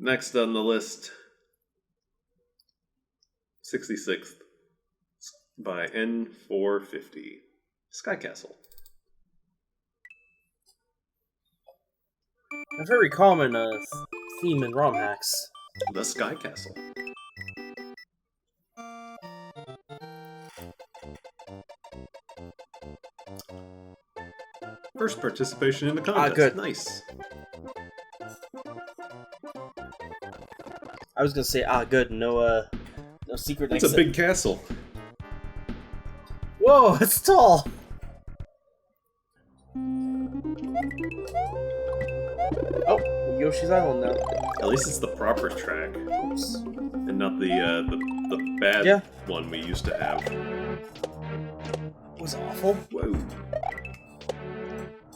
Next on the list, 66th by N450, Sky Castle. A very common theme in ROM hacks. The Sky Castle. First participation in the contest. Good. Nice. I was gonna say, good. No secret exit. It's a big castle. Whoa, it's tall. Oh, Yoshi's Island now. At least it's the proper track. Oops. And not the bad one we used to have. It was awful. Whoa.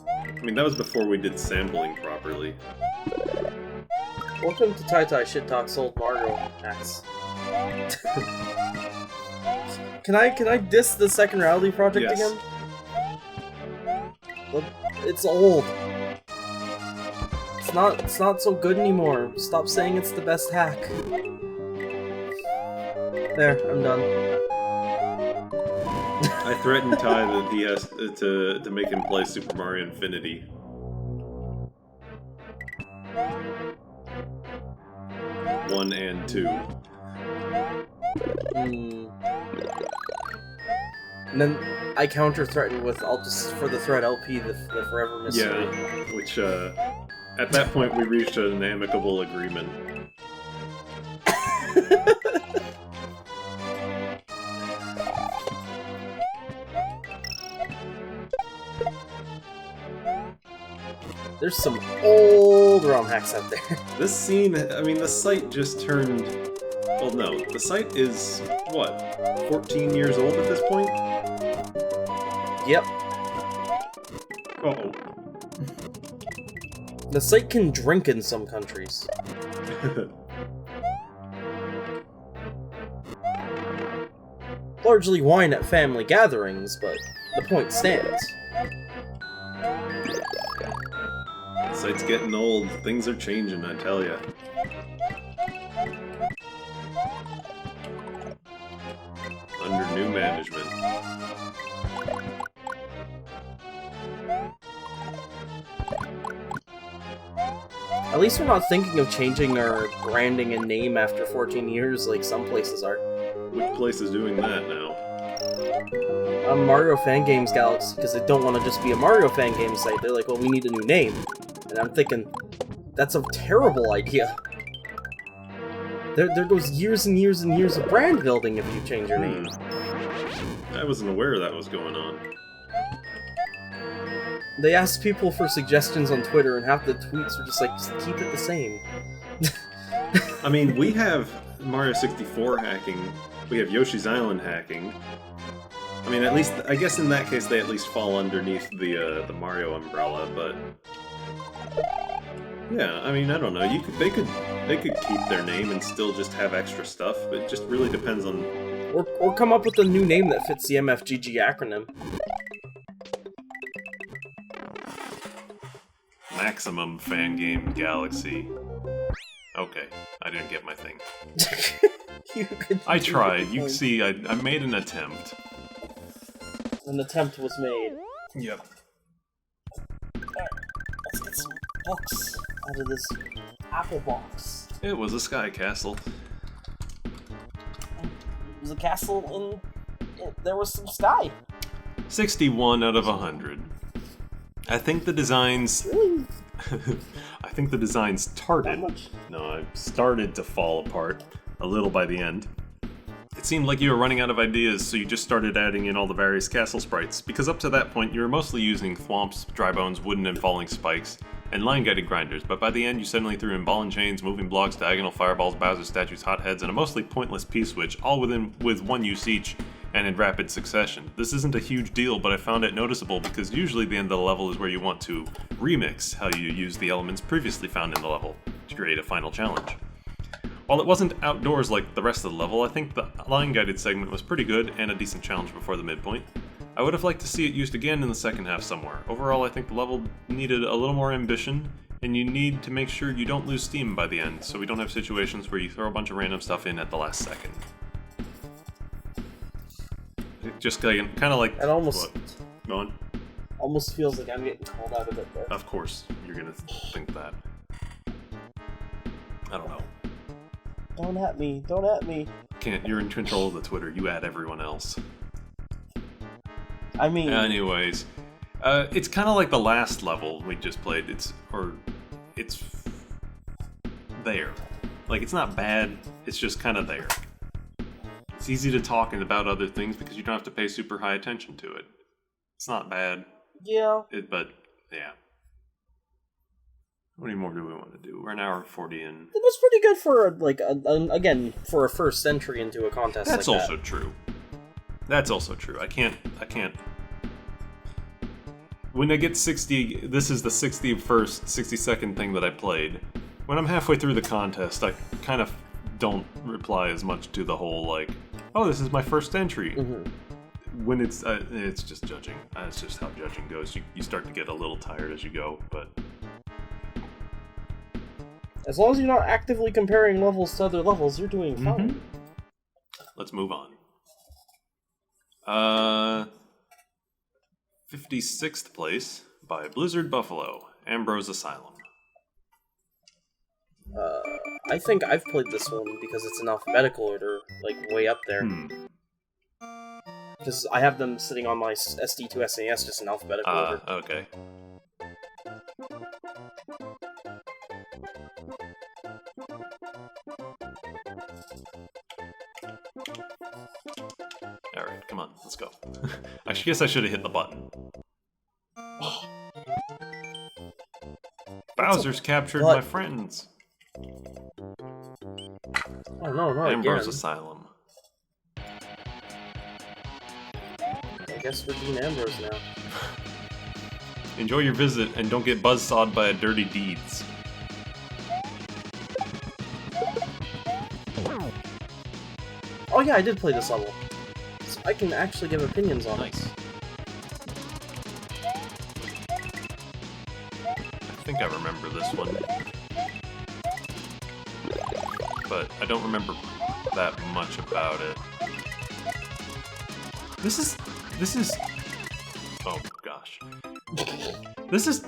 I mean, that was before we did sampling properly. Welcome to Tai Shit Talk's old Mario hacks. Can I diss the Second Reality Project again? It's old. It's not so good anymore. Stop saying it's the best hack. There, I'm done. I threatened Ty that he has to make him play Super Mario Infinity. One and two. And then I counter-threatened with, I'll just, for the thread LP, the Forever Mystery. Yeah, which, at that point we reached an amicable agreement. There's some old ROM hacks out there. This scene, I mean, the site just turned... Well, no, the site is, what, 14 years old at this point? Yep. Uh-oh. The site can drink in some countries. Largely wine at family gatherings, but the point stands. The site's getting old. Things are changing, I tell ya. Under new management. At least we're not thinking of changing our branding and name after 14 years like some places are. Which place is doing that now? Mario Fan Games Galaxy, because they don't want to just be a Mario Fan Games site. They're like, well, we need a new name. And I'm thinking, that's a terrible idea. There goes years and years and years of brand building if you change your name. I wasn't aware that was going on. They asked people for suggestions on Twitter, and half the tweets were just like, just keep it the same. I mean, we have Mario 64 hacking, we have Yoshi's Island hacking. I mean, at least, I guess in that case they at least fall underneath the Mario umbrella, but... Yeah, I mean, I don't know, they could keep their name and still just have extra stuff, but it just really depends on... Or come up with a new name that fits the MFGG acronym. Maximum Fan Game Galaxy. Okay, I didn't get my thing. I tried. You see, I made an attempt. An attempt was made. Yep. Alright, let's get some books out of this apple box. It was a sky castle. It was a castle in... there was some sky. 61 out of 100. I think the designs... Really? I think the designs started to fall apart a little by the end. It seemed like you were running out of ideas, so you just started adding in all the various castle sprites, because up to that point you were mostly using thwomps, dry bones, wooden and falling spikes, and line-guided grinders, but by the end you suddenly threw in ball and chains, moving blocks, diagonal fireballs, Bowser statues, hotheads, and a mostly pointless P-switch, all with one use each, and in rapid succession. This isn't a huge deal, but I found it noticeable because usually the end of the level is where you want to remix how you use the elements previously found in the level to create a final challenge. While it wasn't outdoors like the rest of the level, I think the line-guided segment was pretty good and a decent challenge before the midpoint. I would have liked to see it used again in the second half somewhere. Overall, I think the level needed a little more ambition And you need to make sure you don't lose steam by the end, so we don't have situations where you throw a bunch of random stuff in at the last second. It just kind of like... It almost... What? Go on. Almost feels like I'm getting called out of it there. Of course, you're gonna think that. I don't know. Don't at me, don't at me. Can't, you're in control of the Twitter, you add everyone else. I mean... Anyways, it's kind of like the last level we just played. It's there. Like, it's not bad, it's just kind of there. It's easy to talk about other things because you don't have to pay super high attention to it. It's not bad. Yeah. But, yeah. What more do we want to do? We're an hour and 40 in. It was pretty good for, like, again, for a first entry into a contest That's like also true. That's also true. I can't... When I get 60... This is the 61st, 62nd thing that I played. When I'm halfway through the contest, I kind of don't reply as much to the whole, like, oh, this is my first entry. Mm-hmm. When it's just judging. That's just how judging goes. You start to get a little tired as you go, but... As long as you're not actively comparing levels to other levels, you're doing fine. Let's move on. 56th place by Blizzard Buffalo, Ambrose Asylum. I think I've played this one because it's in alphabetical order, like way up there. Because I have them sitting on my SD2 SNES just in alphabetical order. Okay. Alright, come on, let's go. I guess I should have hit the button. Bowser's captured my friends. Oh no, not Ambrose again. Asylum. I guess we're doing Ambrose now. Enjoy your visit and don't get buzzsawed by a dirty deeds. Oh yeah, I did play this level. So I can actually give opinions on it. Nice. I think I remember this one. But I don't remember that much about it. This is... Oh gosh. This is...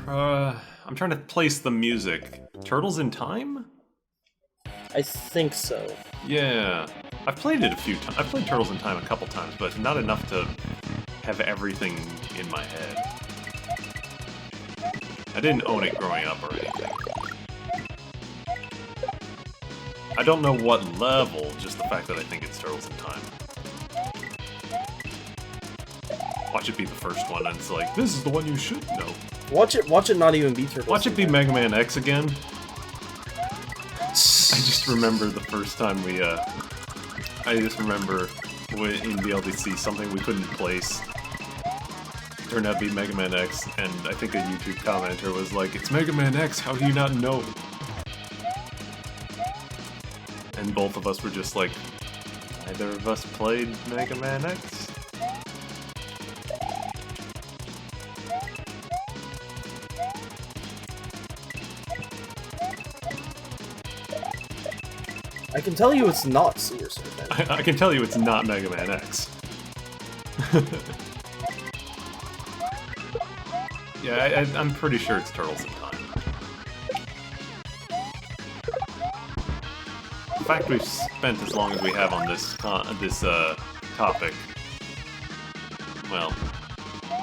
I'm trying to place the music. Turtles in Time? I think so. Yeah. I've played it a few times. I've played Turtles in Time a couple times, but not enough to have everything in my head. I didn't own it growing up or anything. I don't know what level, just the fact that I think it's Turtles in Time. Watch it be the first one, and it's like, this is the one you should know. Watch it not even be Turtles. Watch it be Mega Man X again. I just remember the first time we, I just remember in VLDC, something we couldn't place turned out to be Mega Man X, and I think a YouTube commenter was like, it's Mega Man X, how do you not know? And both of us were just like, neither of us played Mega Man X? I can tell you it's not Sewer Surfer. I can tell you it's not Mega Man X. Yeah, I'm pretty sure it's Turtles in Time. The fact we've spent as long as we have on this topic. Well,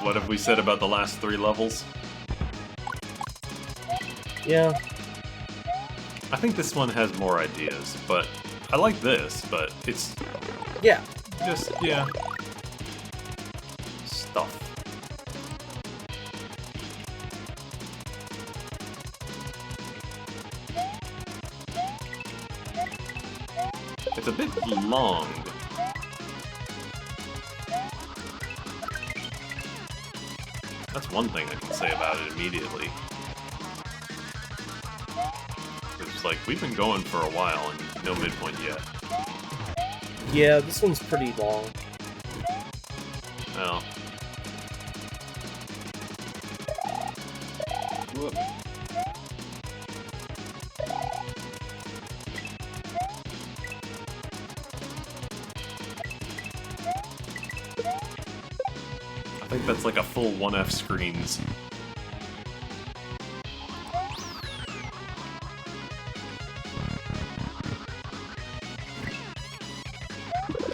what have we said about the last 3 levels? Yeah. I think this one has more ideas, but I like this, but it's... Yeah. Just, yeah. Stuff. It's a bit long. That's one thing I can say about it immediately. It's like, we've been going for a while and no midpoint yet. Yeah, this one's pretty long. Well. Whoop. think that's like a full 1F screens.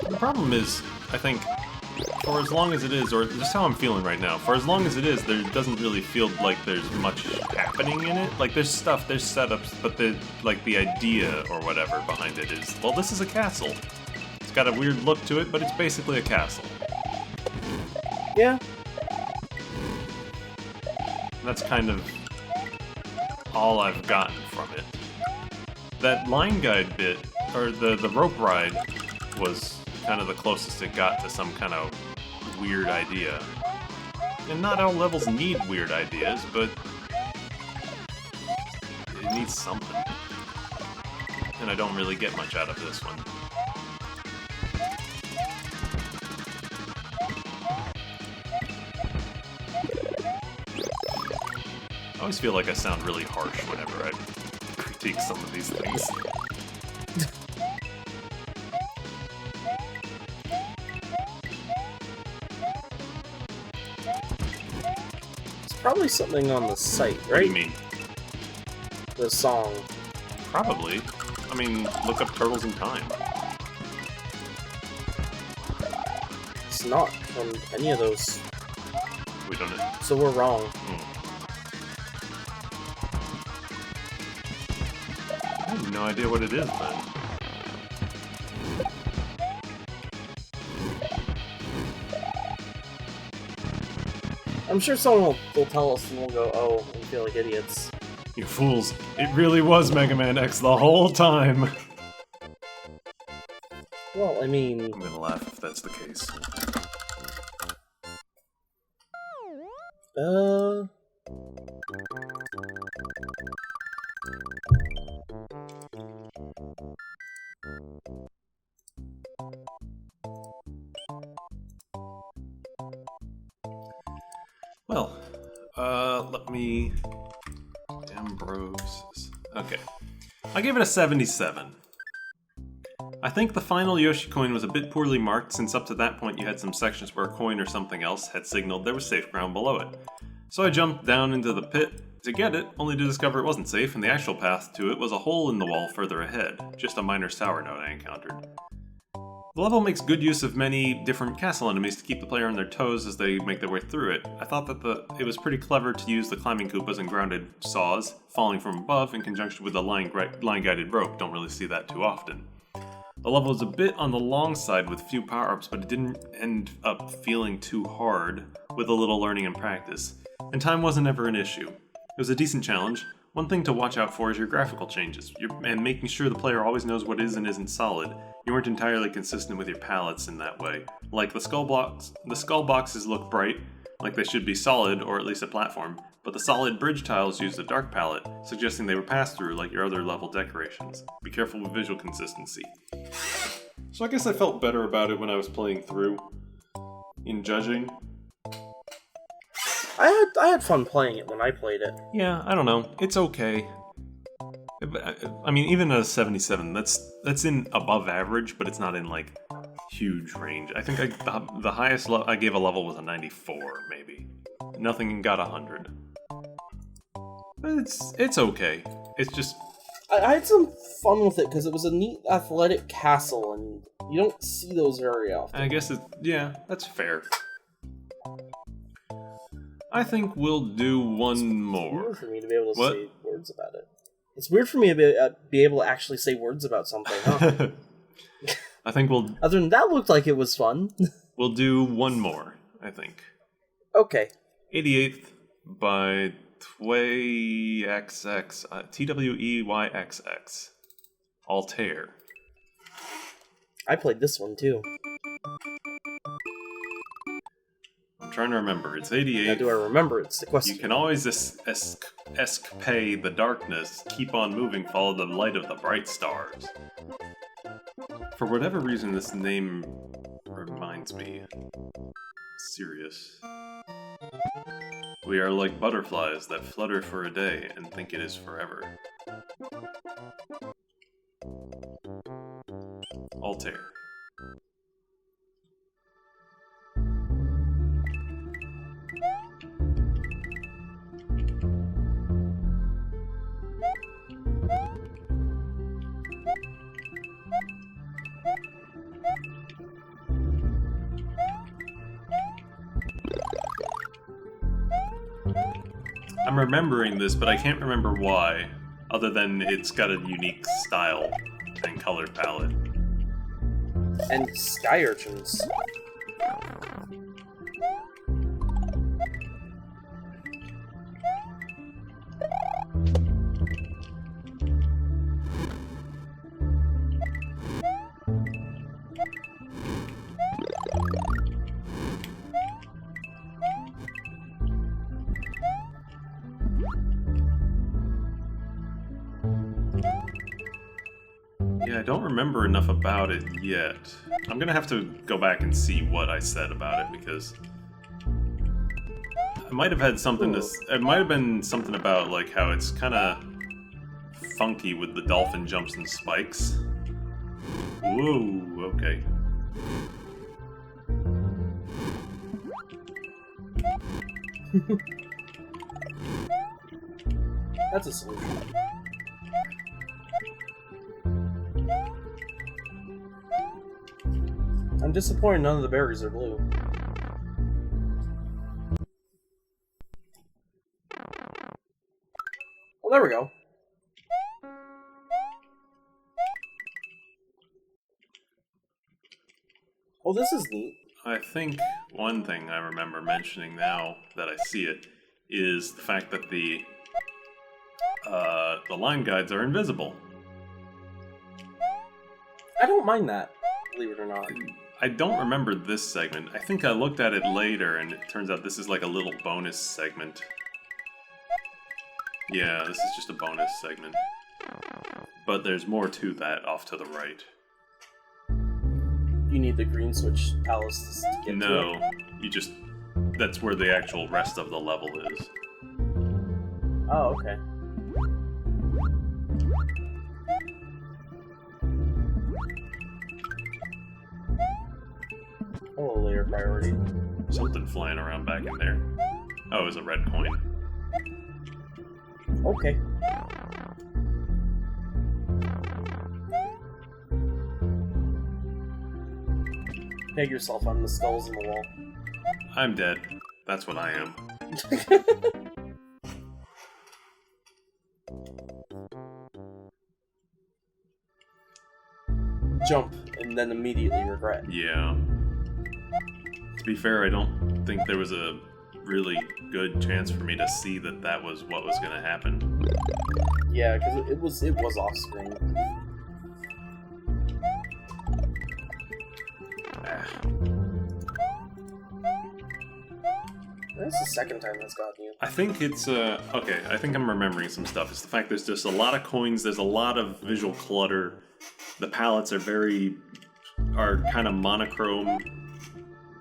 The problem is, I think, for as long as it is, or just how I'm feeling right now, for as long as it is, there doesn't really feel like there's much happening in it. Like, there's stuff, there's setups, but the idea or whatever behind it is, well, this is a castle. It's got a weird look to it, but it's basically a castle. Yeah. And that's kind of all I've gotten from it. That line guide bit, or the rope ride, was kind of the closest it got to some kind of weird idea. And not all levels need weird ideas, but it needs something. And I don't really get much out of this one. I always feel like I sound really harsh whenever I critique some of these things. Probably something on the site, right? What do you mean? The song. Probably. I mean, look up Turtles in Time. It's not from any of those. We don't know. So we're wrong. I have no idea what it is, then. I'm sure someone will tell us and we'll go, oh, we feel like idiots. You fools. It really was Mega Man X the whole time. Well, I mean... I'm gonna laugh if that's the case. Well, let me... AMBROSE... Okay. I gave it a 77. I think the final Yoshi coin was a bit poorly marked, since up to that point you had some sections where a coin or something else had signaled there was safe ground below it. So I jumped down into the pit to get it, only to discover it wasn't safe, and the actual path to it was a hole in the wall further ahead, just a minor sour note I encountered. The level makes good use of many different castle enemies to keep the player on their toes as they make their way through it. I thought that it was pretty clever to use the climbing Koopas and grounded saws, falling from above, in conjunction with the line-guided rope. Don't really see that too often. The level was a bit on the long side with few power-ups, but it didn't end up feeling too hard, with a little learning and practice. And time wasn't ever an issue. It was a decent challenge. One thing to watch out for is your graphical changes, and making sure the player always knows what is and isn't solid. You weren't entirely consistent with your palettes in that way. Like the skull boxes look bright, like they should be solid, or at least a platform, but the solid bridge tiles used a dark palette, suggesting they were pass-through like your other level decorations. Be careful with visual consistency. So I guess I felt better about it when I was playing through. In judging. I had fun playing it when I played it. Yeah, I don't know. It's okay. I mean, even a 77, that's in above average, but it's not in, like, huge range. I think the highest I gave a level was a 94, maybe. Nothing got 100. But it's okay. It's just... I had some fun with it, because it was a neat athletic castle, and you don't see those very often. I guess yeah, that's fair. I think we'll do one more. It's weird for me to be able to say words about it. It's weird for me to be able to actually say words about something, huh? I think we'll... Other than that, looked like it was fun. We'll do one more, I think. Okay. 88th by Tweyxx, Tweyxx. Altair. I played this one, too. I'm trying to remember. It's 88. Now, do I remember? It's the question. You can always escape the darkness, keep on moving, follow the light of the bright stars. For whatever reason, this name reminds me. Serious. We are like butterflies that flutter for a day and think it is forever. Altair. I'm remembering this, but I can't remember why, other than it's got a unique style and color palette. And sky urchins. Yeah, I don't remember enough about it yet. I'm gonna have to go back and see what I said about it, because I might have had something to... It might have been something about, like, how it's kind of funky with the dolphin jumps and spikes. Whoa, okay. That's a solution. I'm disappointed none of the berries are blue. Well, there we go. Oh, this is neat. I think one thing I remember mentioning now that I see it is the fact that the line guides are invisible. I don't mind that, believe it or not. I don't remember this segment. I think I looked at it later, and it turns out this is like a little bonus segment. Yeah, this is just a bonus segment. But there's more to that off to the right. You need the green switch palace to get to it? No, you just... That's where the actual rest of the level is. Oh, okay. Oh, layer priority. Something flying around back in there. Oh, it was a red coin. Okay. Peg yourself on the skulls in the wall. I'm dead. That's what I am. Jump, and then immediately regret. Yeah. To be fair, I don't think there was a really good chance for me to see that that was what was going to happen. Yeah, because it was off screen. That's the second time that's gotten you. I think it's, okay, I think I'm remembering some stuff. It's the fact there's just a lot of coins, there's a lot of visual clutter. The palettes are kind of monochrome.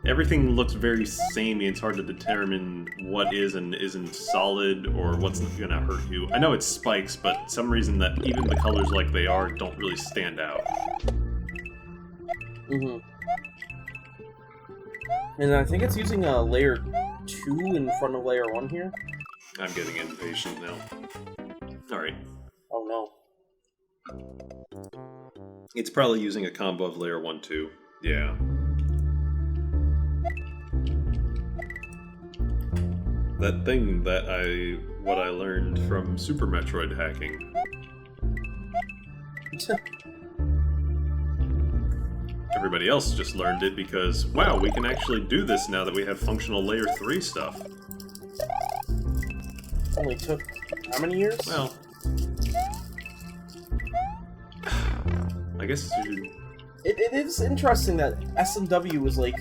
Everything looks very samey. It's hard to determine what is and isn't solid or what's gonna hurt you. I know it's spikes, but some reason that even the colors like they are don't really stand out. Mm-hmm. And I think it's using a layer 2 in front of layer 1 here. I'm getting impatient now. Alright. Oh no. It's probably using a combo of layer 1, 2. Yeah. That thing that what I learned from Super Metroid hacking. Everybody else just learned it because, wow, we can actually do this now that we have functional layer 3 stuff. Only took how many years? Well, I guess you... It is interesting that SMW was like...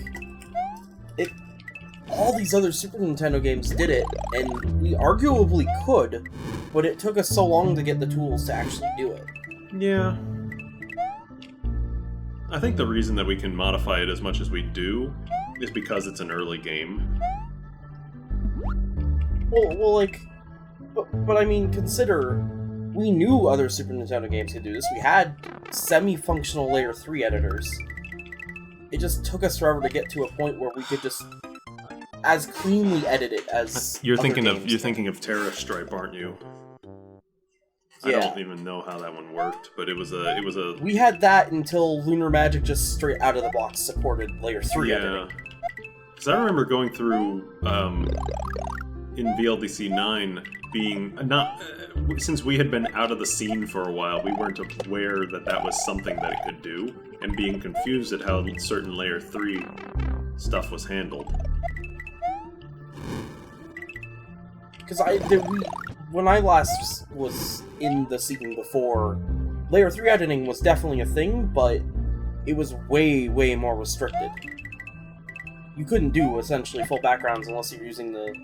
All these other Super Nintendo games did it, and we arguably could, but it took us so long to get the tools to actually do it. Yeah. I think the reason that we can modify it as much as we do is because it's an early game. Well, like... But I mean, consider... We knew other Super Nintendo games could do this. We had semi-functional Layer 3 editors. It just took us forever to get to a point where we could just... as cleanly edit it as you're thinking of Terra Stripe, aren't you? Yeah. I don't even know how that one worked, but it was a we had that until Lunar Magic just straight out of the box supported layer 3 editing. Because I remember going through in VLDC9 being not since we had been out of the scene for a while, we weren't aware that that was something that it could do, and being confused at how certain Layer 3 stuff was handled. Because when I last was in the scene before, Layer 3 editing was definitely a thing, but it was way, way more restricted. You couldn't do, essentially, full backgrounds unless you were using the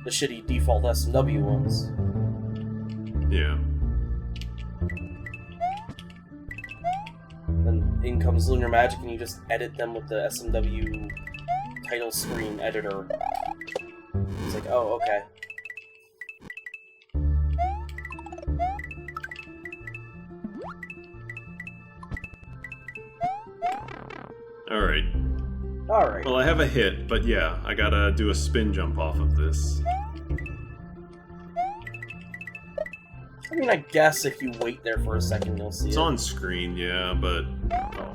shitty default SMW ones. Yeah. Then in comes Lunar Magic, and you just edit them with the SMW title screen editor. It's like, oh, okay. Alright. Alright. Well, I have a hit, but yeah, I gotta do a spin jump off of this. I mean, I guess if you wait there for a second, you'll see It's it. on screen, yeah, but... Oh.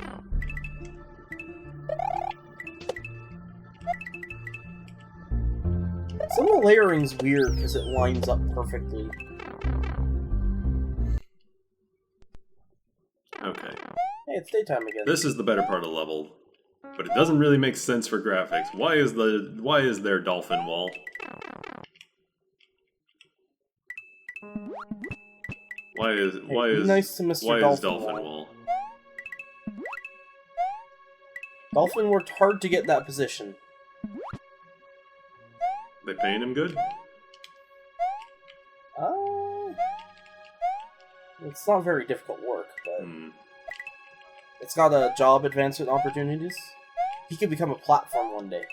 Some of the layering's weird because it lines up perfectly. Okay. Hey, it's daytime again. This is the better part of the level, but it doesn't really make sense for graphics. Why is there dolphin wall? Why is nice to Mr. Dolphin wall? Dolphin worked hard to get that position. They paying him good? It's not very difficult work, but Hmm. it's got job advancement opportunities. He could become a platform one day.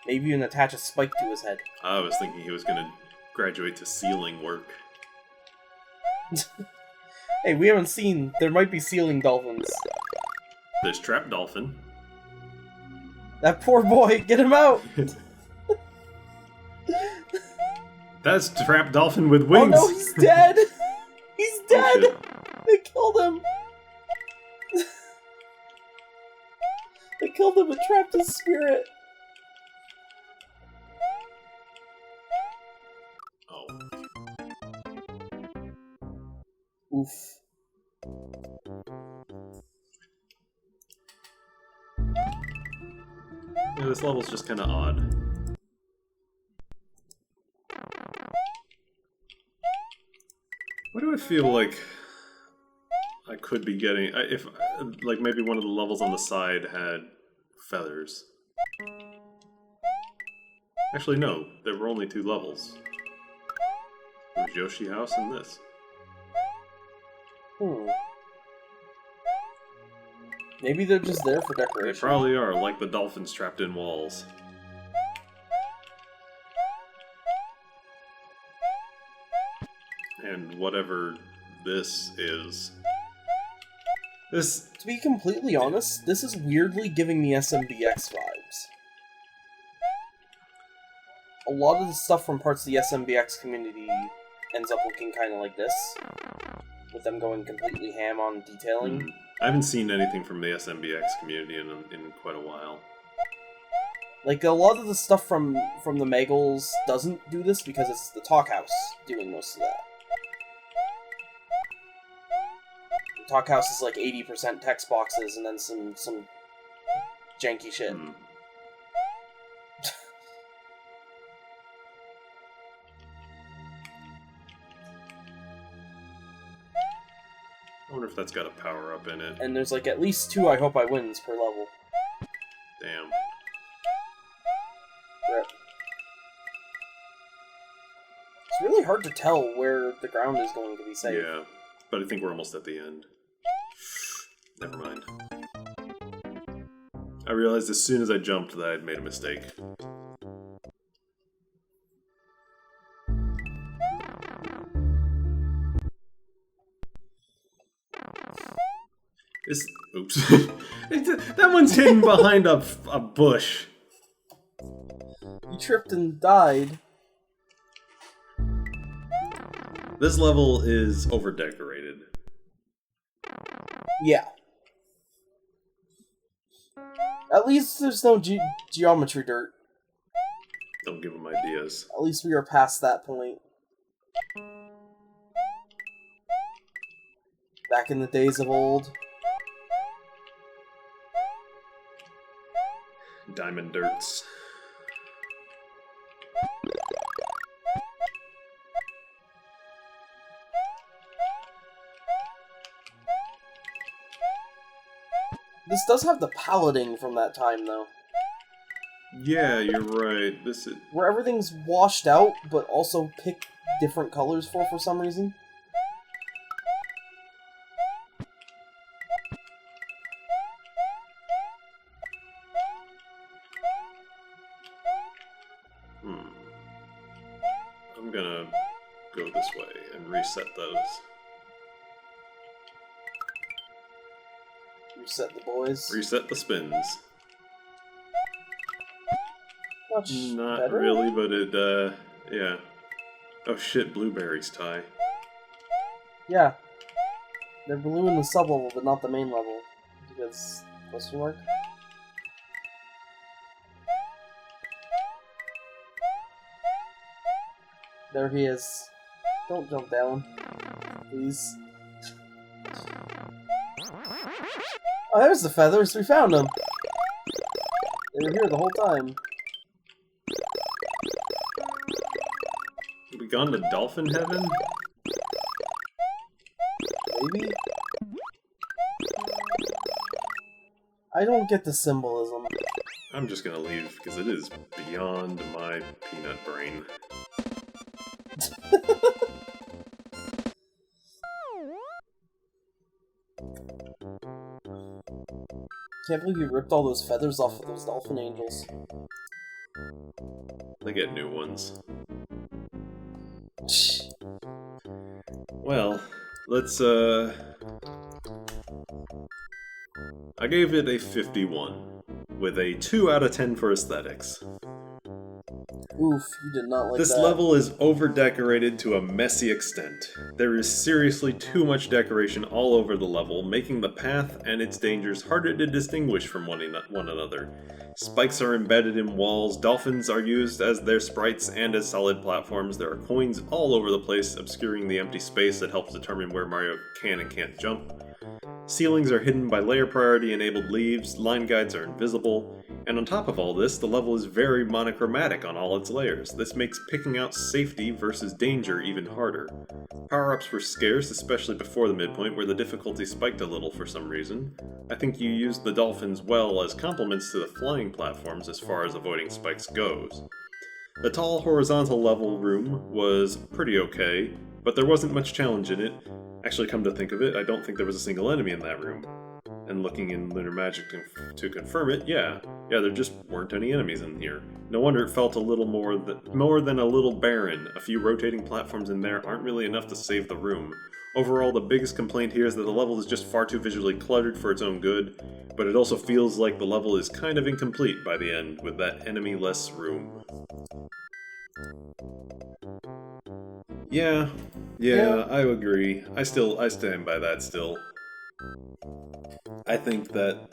Maybe even attach a spike to his head. I was thinking he was gonna graduate to ceiling work. Hey, we haven't seen... There might be ceiling dolphins. There's Trap Dolphin. That poor boy! Get him out! That's Trap Dolphin with wings! Oh no, he's dead! He's dead! Oh, They killed him! They killed him and trapped his spirit! oh. Oof. Yeah, this level's just kinda odd. Why do I feel like I could be getting... if like, maybe one of the levels on the side had feathers. Actually, no. There were only 2 levels. There was Yoshi House and this. Maybe they're just there for They decoration. probably are, like the dolphins trapped in walls. And whatever this is. This... To be completely honest, this is weirdly giving me SMBX vibes. A lot of the stuff from parts of the SMBX community ends up looking kind of like this, with them going completely ham on detailing. I haven't seen anything from the SMBX community in quite a while. Like, a lot of the stuff from the Megals doesn't do this because it's the Talk House doing most of that. The Talk House is like 80% text boxes and then some janky shit. I wonder if that's got a power-up in it. And there's like at least 2 I Hope I Wins per level. Damn. Rip. It's really hard to tell where the ground is going to be safe. Yeah, but I think we're almost at the end. Never mind. I realized as soon as I jumped that I'd made a mistake. Oops. That one's hidden behind a bush. You tripped and died. This level is over-decorated. Yeah. At least there's no geometry dirt. Don't give them ideas. At least we are past that point. Back in the days of old. Diamond Dirts. This does have the palading from that time, though. Yeah, you're right. This is... Where everything's washed out, but also pick different colors for some reason. I'm gonna go this way and reset those. Reset the boys. Reset the spins. Much Not better? really, but it, yeah. Oh shit, blueberries tie. Yeah. They're blue in the sub-level, but not the main level. Because... question mark? There he is. Don't jump down. Please. Oh, there's the feathers! We found them! They were here the whole time. Have we gone to dolphin heaven? Maybe? I don't get the symbolism. I'm just gonna leave because it is beyond my peanut brain. Can't believe you ripped all those feathers off of those dolphin angels. They get new ones. Well, let's, I gave it a 51, with a 2 out of 10 for aesthetics. Oof, you did not like This that. level is over-decorated to a messy extent. There is seriously too much decoration all over the level, making the path and its dangers harder to distinguish from one another. Spikes are embedded in walls, dolphins are used as their sprites and as solid platforms, there are coins all over the place, obscuring the empty space that helps determine where Mario can and can't jump. Ceilings are hidden by layer priority enabled leaves, line guides are invisible, and on top of all this, the level is very monochromatic on all its layers. This makes picking out safety versus danger even harder. Power-ups were scarce, especially before the midpoint, where the difficulty spiked a little for some reason. I think you used the dolphins well as complements to the flying platforms as far as avoiding spikes goes. The tall horizontal level room was pretty okay, but there wasn't much challenge in it. Actually, come to think of it, I don't think there was a single enemy in that room. And looking in Lunar Magic to confirm it, yeah, there just weren't any enemies in here. No wonder it felt a little more than a little barren. A few rotating platforms in there aren't really enough to save the room. Overall, the biggest complaint here is that the level is just far too visually cluttered for its own good, but it also feels like the level is kind of incomplete by the end with that enemy-less room. Yeah, I agree. I stand by that still. I think that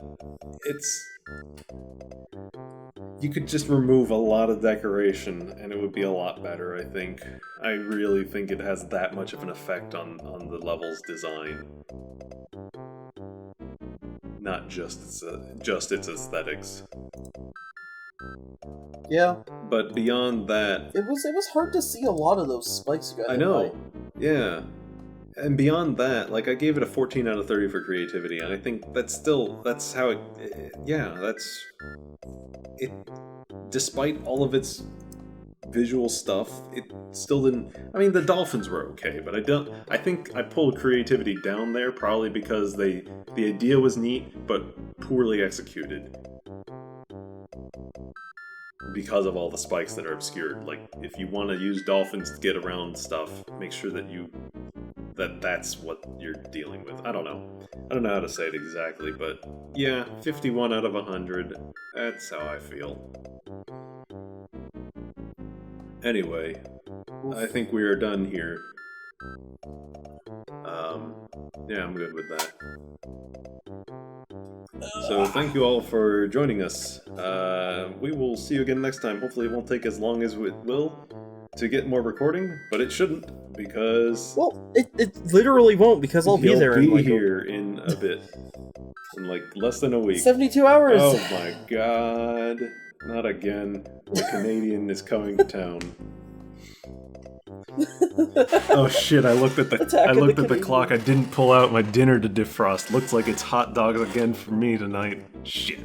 you could just remove a lot of decoration and it would be a lot better, I think. I really think it has that much of an effect on the level's design. Not just its aesthetics. Yeah. But beyond that... It was hard to see a lot of those spikes you got I know, yeah. And beyond that, like, I gave it a 14 out of 30 for creativity, and I think that's how it... Despite all of its visual stuff, it still didn't... I mean, the dolphins were okay, but I think I pulled creativity down there, probably because the idea was neat, but poorly executed. Because of all the spikes that are obscured. Like, if you want to use dolphins to get around stuff, make sure that that's what you're dealing with. I don't know how to say it exactly, but yeah, 51 out of 100. That's how I feel. Anyway, I think we are done here. Yeah, I'm good with that. So thank you all for joining us. We will see you again next time. Hopefully it won't take as long as it will to get more recording, but it shouldn't, because... Well, it literally won't, because I'll be there in like here in a bit. In like less than a week. 72 hours! Oh my god. Not again. The Canadian is coming to town. Oh shit, I looked at the clock. I didn't pull out my dinner to defrost. Looks like it's hot dogs again for me tonight. Shit.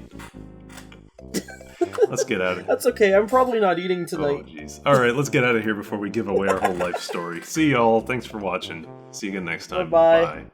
Let's get out of here. That's okay, I'm probably not eating tonight. Oh jeez. Alright, let's get out of here before we give away our whole life story. See y'all, thanks for watching. See you again next time. Bye-bye. Bye.